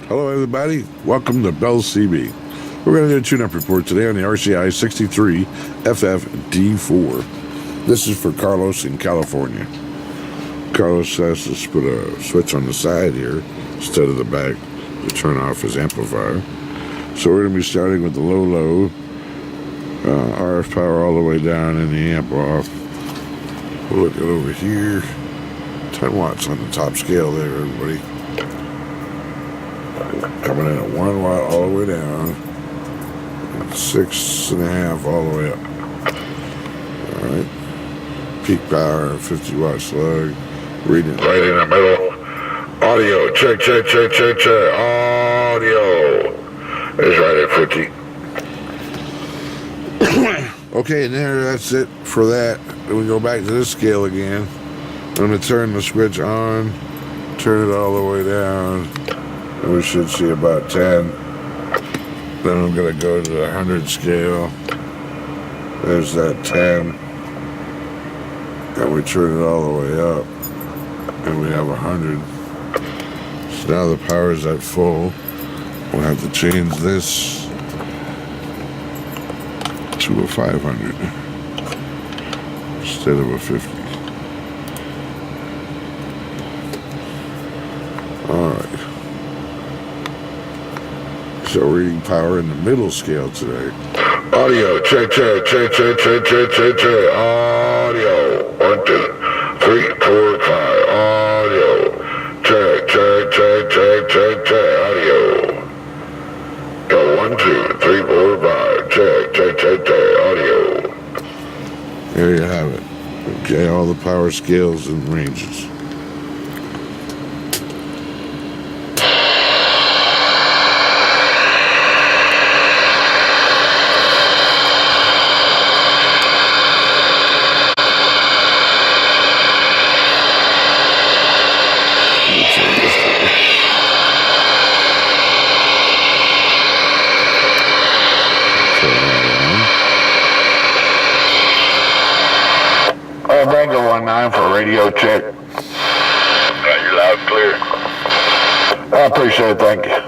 Hello everybody, welcome to Bell CB. We're going to do a tune-up report today on the RCI-63FFD4. This is for Carlos in California. Carlos has to put a switch on the side here instead of the back to turn off his amplifier. So we're going to be starting with the low, RF power all the way down and the amp off. We'll look at over here, 10 watts on the top scale there, everybody. Coming in at 1 watt all the way down, and 6.5 all the way up. Alright. Peak power, 50 watt slug. Reading it right in the middle. Audio, check. Audio is right at 50. Okay, and that's it for that. Then we go back to this scale again. I'm going to turn the switch on, turn it all the way down. And we should see about 10. Then I'm going to go to the 100 scale. There's that 10. And we turn it all the way up. And we have 100. So now the power is at full. We'll have to change this to a 500 instead of a 50. Alright. So reading power in the middle scale today. Audio, check. Audio, 1, 2, 3, 4, 5. Audio, check. Audio. Go 1, 2, 3, 4, 5. Check. Audio. There you have it. Okay, all the power scales and ranges. Bango 19 for radio check. Got you loud and clear. I appreciate it, thank you.